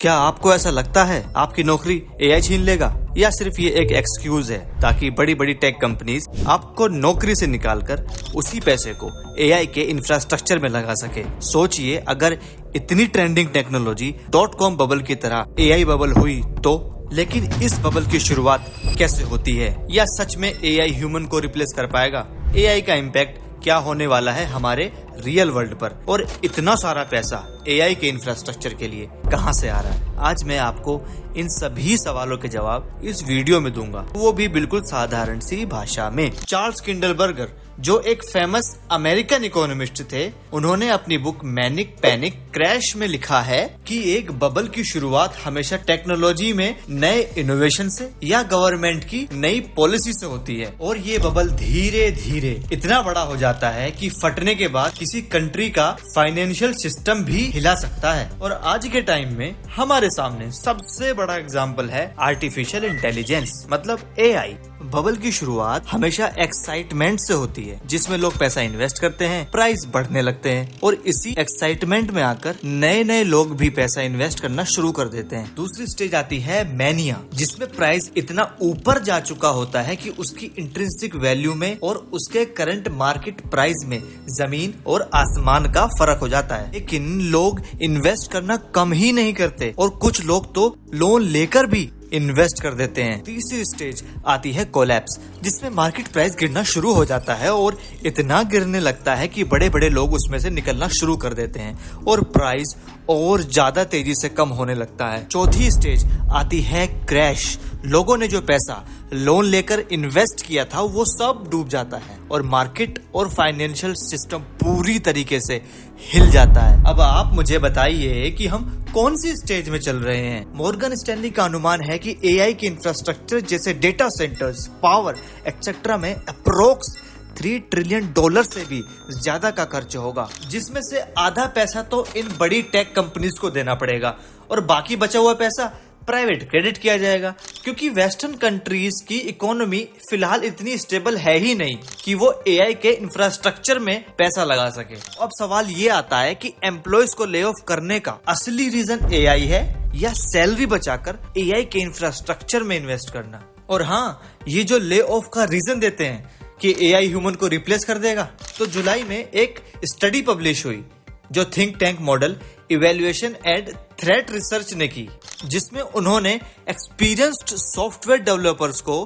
क्या आपको ऐसा लगता है आपकी नौकरी एआई छीन लेगा, या सिर्फ ये एक एक्सक्यूज है ताकि बड़ी बड़ी टेक कंपनीज आपको नौकरी से निकालकर उसी पैसे को एआई के इंफ्रास्ट्रक्चर में लगा सके। सोचिए, अगर इतनी ट्रेंडिंग टेक्नोलॉजी .com बबल की तरह एआई बबल हुई तो। लेकिन इस बबल की शुरुआत कैसे होती है, या सच में एआई ह्यूमन को रिप्लेस कर पाएगा? एआई का इम्पैक्ट क्या होने वाला है हमारे रियल वर्ल्ड पर, और इतना सारा पैसा एआई के इंफ्रास्ट्रक्चर के लिए कहां से आ रहा है? आज मैं आपको इन सभी सवालों के जवाब इस वीडियो में दूंगा, वो भी बिल्कुल साधारण सी भाषा में। चार्ल्स किंडलबर्गर, जो एक फेमस अमेरिकन इकोनॉमिस्ट थे, उन्होंने अपनी बुक मैनिक पैनिक क्रैश में लिखा है कि एक बबल की शुरुआत हमेशा टेक्नोलॉजी में नए इनोवेशन से या गवर्नमेंट की नई पॉलिसी से होती है, और ये बबल धीरे धीरे इतना बड़ा हो जाता है कि फटने के बाद किसी कंट्री का फाइनेंशियल सिस्टम भी हिला सकता है। और आज के टाइम में हमारे सामने सबसे बड़ा एग्जाम्पल है आर्टिफिशियल इंटेलिजेंस, मतलब एआई। बबल की शुरुआत हमेशा एक्साइटमेंट से होती है, जिसमें लोग पैसा इन्वेस्ट करते हैं, प्राइस बढ़ने लगते हैं, और इसी एक्साइटमेंट में आकर नए नए लोग भी पैसा इन्वेस्ट करना शुरू कर देते हैं। दूसरी स्टेज आती है मैनिया, जिसमें प्राइस इतना ऊपर जा चुका होता है कि उसकी इंट्रिंसिक वैल्यू में और उसके करंट मार्केट प्राइस में जमीन और आसमान का फर्क हो जाता है। लेकिन लोग इन्वेस्ट करना कम ही नहीं करते, और कुछ लोग तो लोन लेकर भी इन्वेस्ट कर देते हैं। तीसरी स्टेज आती है कोलैप्स, जिसमें मार्केट प्राइस गिरना शुरू हो जाता है, और इतना गिरने लगता है कि बड़े बड़े लोग उसमें से निकलना शुरू कर देते हैं, और प्राइस और ज्यादा तेजी से कम होने लगता है। चौथी स्टेज आती है क्रैश। लोगों ने जो पैसा लोन लेकर इन्वेस्ट किया था वो सब डूब जाता है, और मार्केट और फाइनेंशियल सिस्टम पूरी तरीके से हिल जाता है। अब आप मुझे बताइए कि हम कौन सी स्टेज में चल रहे हैं? मॉर्गन स्टैनली का अनुमान है कि एआई के इंफ्रास्ट्रक्चर जैसे डेटा सेंटर्स, पावर एक्सेट्रा में अप्रोक्स $3 ट्रिलियन से भी ज्यादा का खर्च होगा, जिसमें से आधा पैसा तो इन बड़ी टेक कंपनीज को देना पड़ेगा, और बाकी बचा हुआ पैसा प्राइवेट क्रेडिट किया जाएगा, क्योंकि वेस्टर्न कंट्रीज की इकोनॉमी फिलहाल इतनी स्टेबल है ही नहीं कि वो एआई के इंफ्रास्ट्रक्चर में पैसा लगा सके। अब सवाल ये आता है कि एम्प्लॉयज को ले ऑफ करने का असली रीजन एआई है, या सैलरी बचाकर एआई के इंफ्रास्ट्रक्चर में इन्वेस्ट करना? और हाँ, ये जो ले ऑफ का रीजन देते हैं कि एआई ह्यूमन को रिप्लेस कर देगा, तो जुलाई में एक स्टडी पब्लिश हुई जो think tank model evaluation and threat research ने की, जिसमें उन्होंने एक्सपीरियंस्ड सॉफ्टवेयर डेवलपर्स को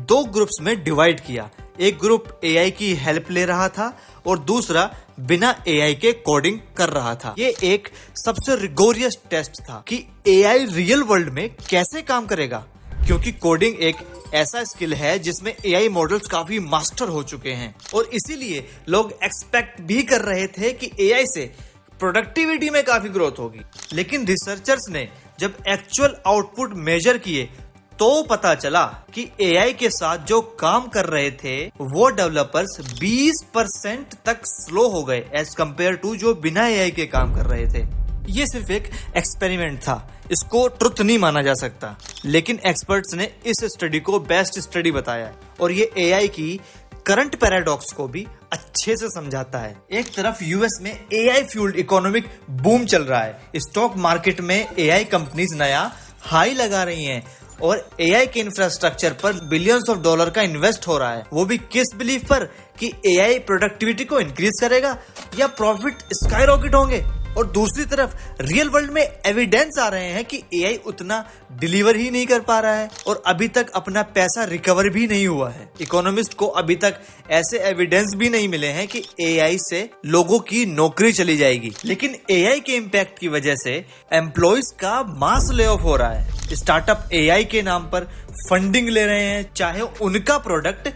2 ग्रुप्स में डिवाइड किया। एक ग्रुप एआई की हेल्प ले रहा था, और दूसरा बिना एआई के कोडिंग कर रहा था। ये एक सबसे रिगोरियस टेस्ट था कि एआई रियल वर्ल्ड में कैसे काम करेगा, क्योंकि कोडिंग एक ऐसा स्किल है जिसमें एआई मॉडल्स काफी मास्टर हो चुके हैं, और इसीलिए लोग एक्सपेक्ट भी कर रहे थे कि एआई से प्रोडक्टिविटी में काफी ग्रोथ होगी। लेकिन रिसर्चर्स ने जब एक्चुअल आउटपुट मेजर किए तो पता चला कि एआई के साथ जो काम कर रहे थे वो डेवलपर्स 20% तक स्लो हो गए एज कंपेयर टू जो बिना एआई के काम कर रहे थे। ये सिर्फ एक एक्सपेरिमेंट था, इसको ट्रुथ नहीं माना जा सकता, लेकिन एक्सपर्ट्स ने इस स्टडी को बेस्ट स्टडी बताया, और ये एआई की करंट पैराडॉक्स को भी अच्छे से समझाता है। एक तरफ यूएस में एआई फ्यूल्ड इकोनॉमिक बूम चल रहा है, स्टॉक मार्केट में एआई कंपनीज नया हाई लगा रही हैं, और एआई के इंफ्रास्ट्रक्चर पर बिलियंस ऑफ डॉलर का इन्वेस्ट हो रहा है, वो भी किस बिलीफ पर कि एआई प्रोडक्टिविटी को इंक्रीज करेगा या प्रॉफिट स्काई रॉकेट होंगे। और दूसरी तरफ रियल वर्ल्ड में एविडेंस आ रहे हैं कि एआई उतना डिलीवर ही नहीं कर पा रहा है, और अभी तक अपना पैसा रिकवर भी नहीं हुआ है। इकोनॉमिस्ट को अभी तक ऐसे एविडेंस भी नहीं मिले हैं कि एआई से लोगों की नौकरी चली जाएगी, लेकिन एआई के इम्पैक्ट की वजह से एम्प्लॉयज का मास ले ऑफ हो रहा है। स्टार्टअप एआई के नाम पर फंडिंग ले रहे हैं, चाहे उनका प्रोडक्ट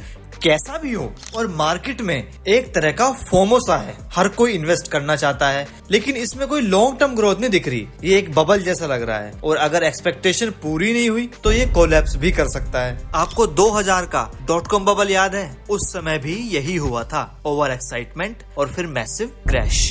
कैसा भी हो, और मार्केट में एक तरह का फोमो सा है, हर कोई इन्वेस्ट करना चाहता है, लेकिन इसमें कोई लॉन्ग टर्म ग्रोथ नहीं दिख रही। ये एक बबल जैसा लग रहा है, और अगर एक्सपेक्टेशन पूरी नहीं हुई तो ये कोलैप्स भी कर सकता है। आपको 2000 का .com बबल याद है? उस समय भी यही हुआ था, ओवर एक्साइटमेंट और फिर मैसिव क्रैश।